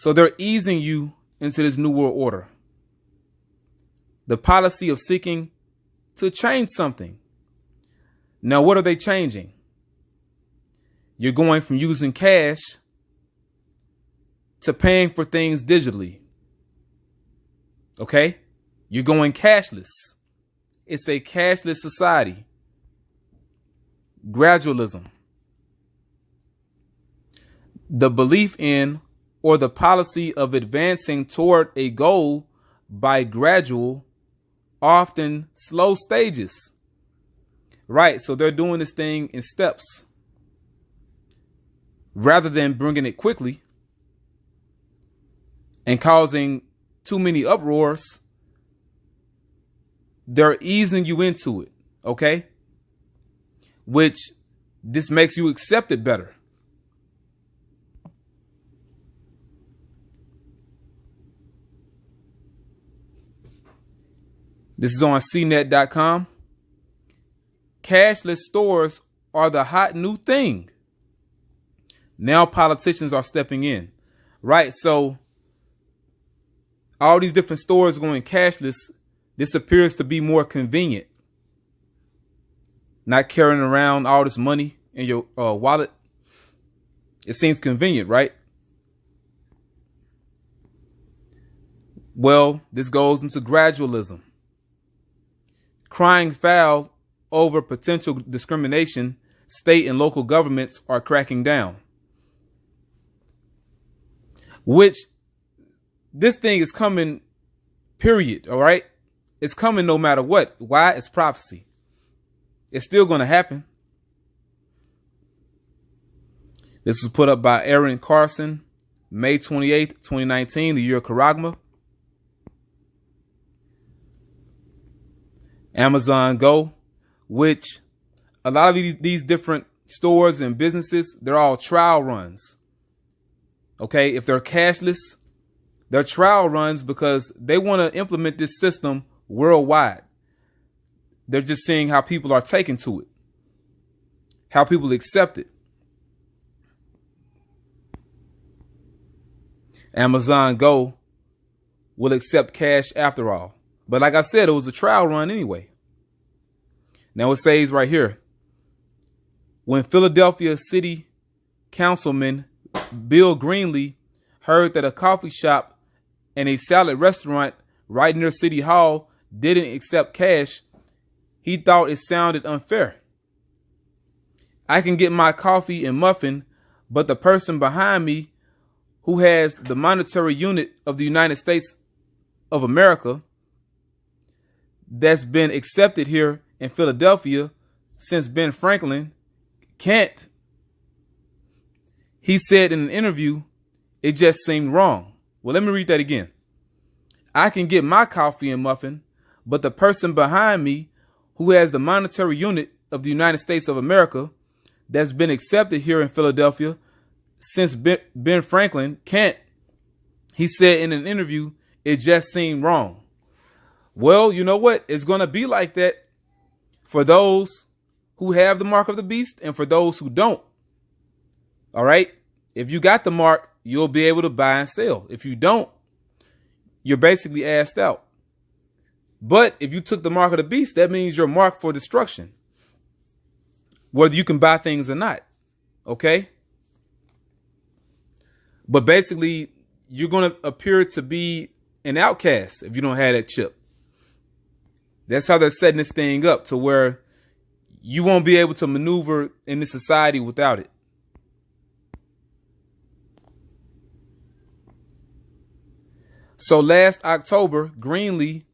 So they're easing you into this new world order. The policy of seeking to change something. Now, what are they changing? You're going from using cash to paying for things digitally. Okay? You're going cashless. It's a cashless society. Gradualism. The belief in or the policy of advancing toward a goal by gradual, often slow stages. Right, so they're doing this thing in steps rather than bringing it quickly and causing too many uproars. They're easing you into it, okay? Which this makes you accept it better. This is on cnet.com. Cashless stores are the hot new thing. Now politicians are stepping in, right? So all these different stores going cashless. This appears to be more convenient. Not carrying around all this money in your wallet. It seems convenient, right? Well, this goes into gradualism. Crying foul over potential discrimination, state and local governments are cracking down. Which this thing is coming, period. All right. It's coming no matter what. Why? It's prophecy. It's still going to happen. This was put up by Aaron Carson, May 28th, 2019, the year of Karagma. Amazon Go, which a lot of these different stores and businesses, they're all trial runs. Okay, if they're cashless, they're trial runs because they want to implement this system worldwide. They're just seeing how people are taking to it, how people accept it. Amazon Go will accept cash after all. But like I said, it was a trial run anyway. Now it says right here, when Philadelphia City Councilman Bill Greenlee heard that a coffee shop and a salad restaurant right near City Hall didn't accept cash, he thought it sounded unfair. I can get my coffee and muffin, but the person behind me who has the monetary unit of the United States of America that's been accepted here in Philadelphia since Ben Franklin can't. He said in an interview, it just seemed wrong. Well, let me read that again. I can get my coffee and muffin, but the person behind me who has the monetary unit of the United States of America that's been accepted here in Philadelphia since Ben Franklin can't. He said in an interview, it just seemed wrong. Well, you know what? It's going to be like that for those who have the mark of the beast and for those who don't. All right. If you got the mark, you'll be able to buy and sell. If you don't, you're basically asked out. But if you took the mark of the beast, that means you're marked for destruction, whether you can buy things or not. OK. But basically, you're going to appear to be an outcast if you don't have that chip. That's how they're setting this thing up, to where you won't be able to maneuver in this society without it. So last October, Greenlee,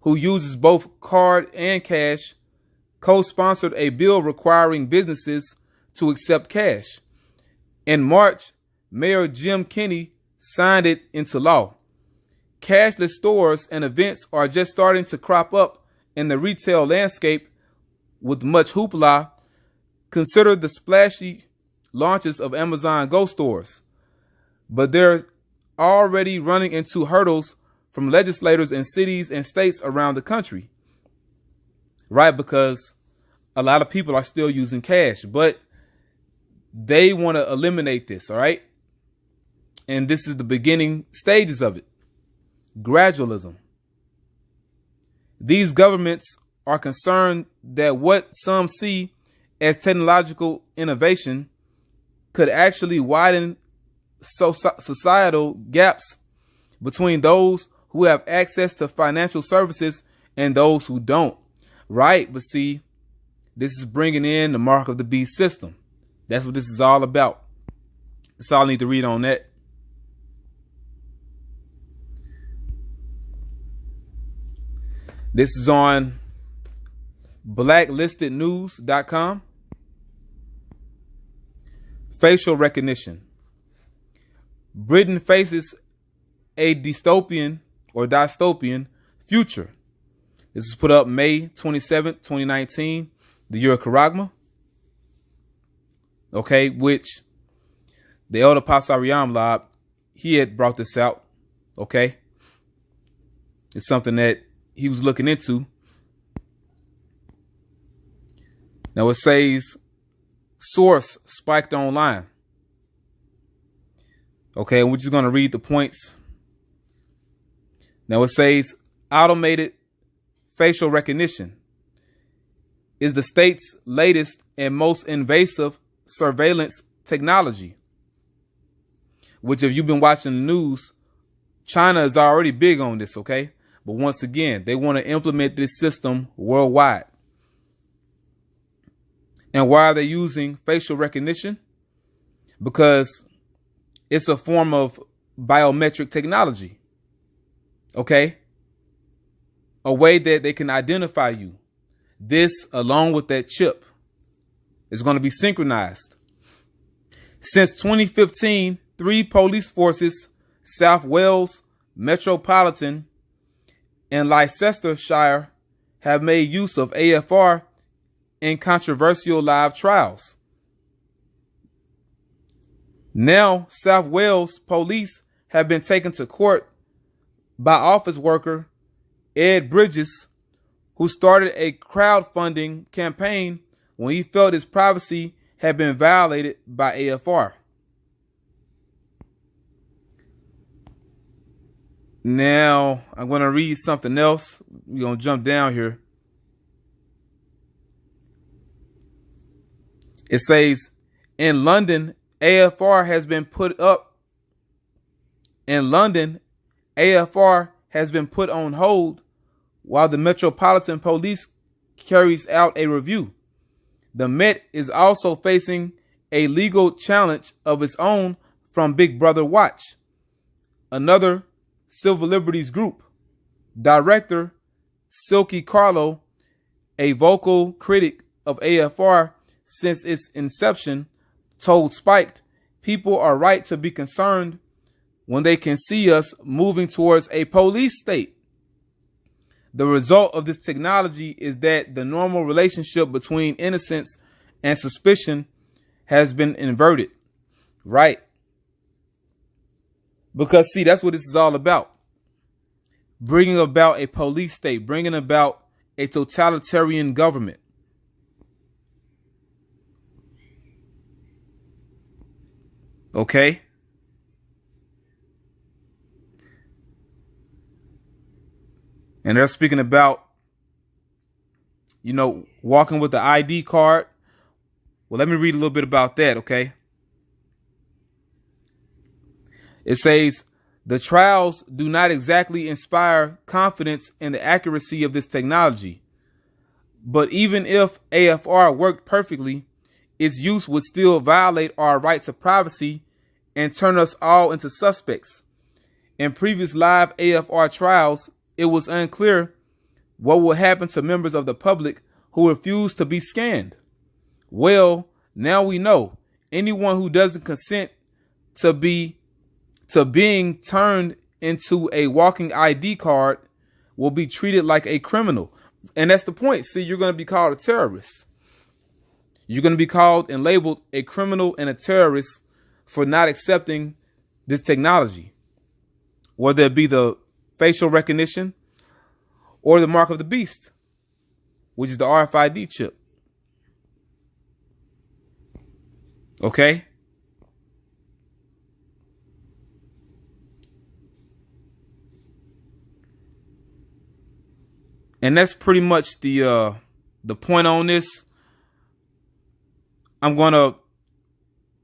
who uses both card and cash, co-sponsored a bill requiring businesses to accept cash. In March, Mayor Jim Kenney signed it into law. Cashless stores and events are just starting to crop up in the retail landscape with much hoopla. Consider the splashy launches of Amazon Go stores. But they're already running into hurdles from legislators in cities and states around the country. Right? Because a lot of people are still using cash, but they want to eliminate this. All right. And this is the beginning stages of it. Gradualism. These governments are concerned that what some see as technological innovation could actually widen societal gaps between those who have access to financial services and those who don't. Right? But see, this is bringing in the mark of the beast system. That's what this is all about. That's all I need to read on that. This is on blacklistednews.com. Facial recognition. Britain faces a dystopian future. This is put up May 27th, 2019, the year of Karagma. Okay, which the elder Pasariam Lab, he had brought this out. Okay. It's something that he was looking into. Now it says source spiked online. Okay, we're just going to read the points. Now it says automated facial recognition is the state's latest and most invasive surveillance technology, which if you've been watching the news, China is already big on this, okay? But once again, they want to implement this system worldwide. And why are they using facial recognition? Because it's a form of biometric technology, okay? A way that they can identify you. This, along with that chip, is going to be synchronized. Since 2015, 3 police forces, South Wales, Metropolitan, and Leicestershire, have made use of AFR in controversial live trials. Now, South Wales police have been taken to court by office worker Ed Bridges, who started a crowdfunding campaign when he felt his privacy had been violated by AFR. Now, I'm going to read something else. We're going to jump down here. It says, in London, AFR has been put up. In London, AFR has been put on hold while the Metropolitan Police carries out a review. The Met is also facing a legal challenge of its own from Big Brother Watch, another civil liberties group. Director Silky Carlo, a vocal critic of AFR since its inception, told Spiked, people are right to be concerned when they can see us moving towards a police state. The result of this technology is that the normal relationship between innocence and suspicion has been inverted. Right? Because, see, that's what this is all about. Bringing about a police state, bringing about a totalitarian government. Okay? And they're speaking about, walking with the ID card. Well, let me read a little bit about that, okay? It says, the trials do not exactly inspire confidence in the accuracy of this technology. But even if AFR worked perfectly, its use would still violate our right to privacy and turn us all into suspects. In previous live AFR trials, it was unclear what will happen to members of the public who refuse to be scanned. Well, now we know anyone who doesn't consent to being turned into a walking ID card will be treated like a criminal. And that's the point. See, you're going to be called a terrorist. You're going to be called and labeled a criminal and a terrorist for not accepting this technology, whether it be the facial recognition or the mark of the beast, which is the RFID chip. Okay. And that's pretty much the point on this. I'm going to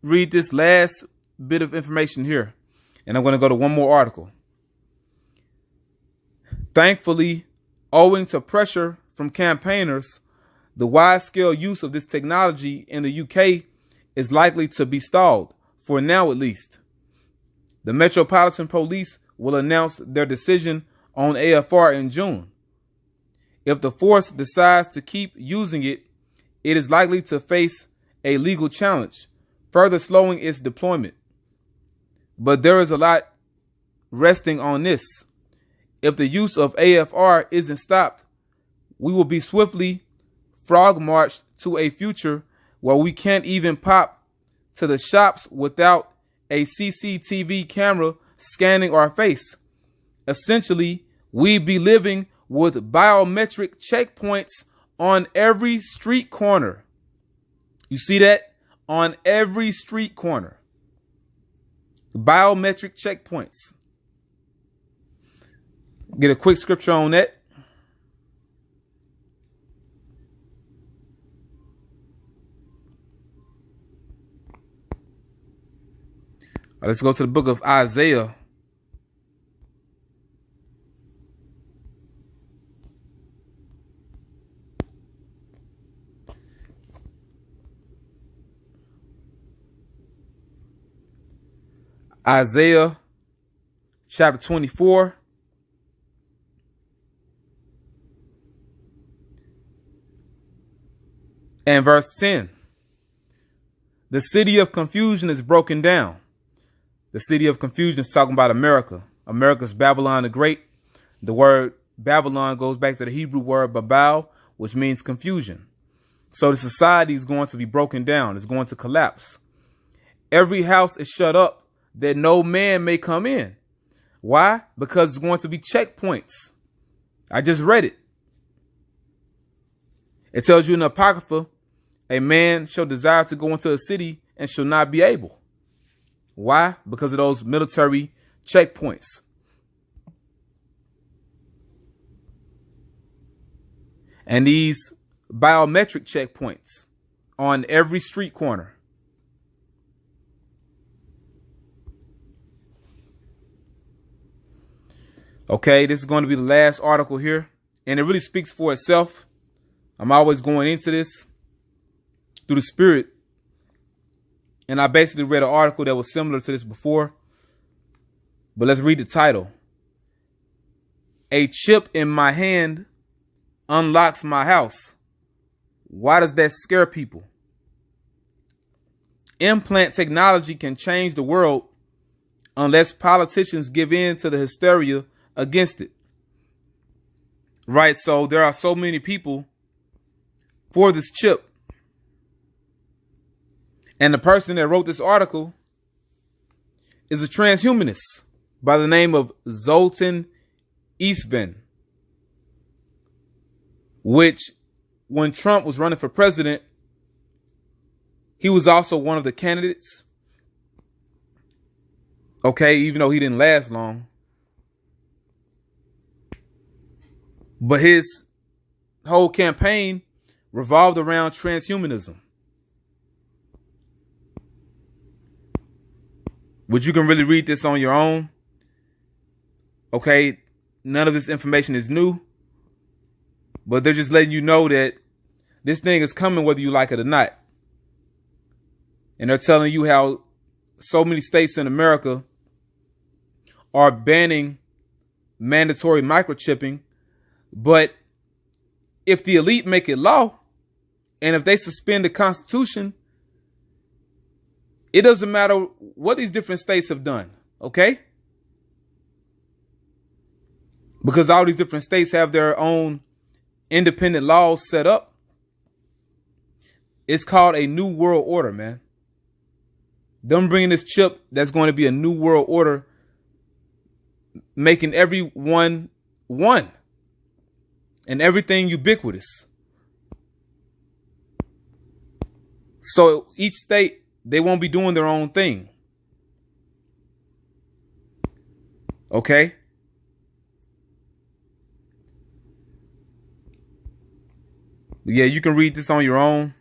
read this last bit of information here, and I'm going to go to one more article. Thankfully, owing to pressure from campaigners, the wide-scale use of this technology in the UK is likely to be stalled, for now at least. The Metropolitan Police will announce their decision on AFR in June. If the force decides to keep using it, it is likely to face a legal challenge, further slowing its deployment. But there is a lot resting on this. If the use of AFR isn't stopped, we will be swiftly frog marched to a future where we can't even pop to the shops without a CCTV camera scanning our face. Essentially, we'd be living with biometric checkpoints on every street corner. You see that? On every street corner. Biometric checkpoints. Get a quick scripture on that. Let's go to the book of Isaiah. Isaiah chapter 24. And verse 10. The city of confusion is broken down. The city of confusion is talking about America. America's Babylon the Great. The word Babylon goes back to the Hebrew word Babel, which means confusion. So the society is going to be broken down. It's going to collapse. Every house is shut up that no man may come in. Why? Because it's going to be checkpoints. I just read it. It tells you in the Apocrypha, a man shall desire to go into a city and shall not be able. Why? Because of those military checkpoints. And these biometric checkpoints on every street corner. Okay, this is going to be the last article here, and it really speaks for itself. I'm always going into this through the Spirit. And I basically read an article that was similar to this before. But let's read the title. A chip in my hand unlocks my house. Why does that scare people? Implant technology can change the world unless politicians give in to the hysteria against it. Right, so there are so many people for this chip. And the person that wrote this article is a transhumanist by the name of Zoltan Eastvan, which when Trump was running for president, he was also one of the candidates. Okay, even though he didn't last long. But his whole campaign revolved around transhumanism, which you can really read this on your own. Okay, none of this information is new, but they're just letting you know that this thing is coming whether you like it or not. And they're telling you how so many states in America are banning mandatory microchipping. But if the elite make it law, and if they suspend the Constitution, it doesn't matter what these different states have done, okay? Because all these different states have their own independent laws set up. It's called a new world order, man. Them bringing this chip that's going to be a new world order, making everyone one and everything ubiquitous. So each state, they won't be doing their own thing. Okay? But yeah, you can read this on your own.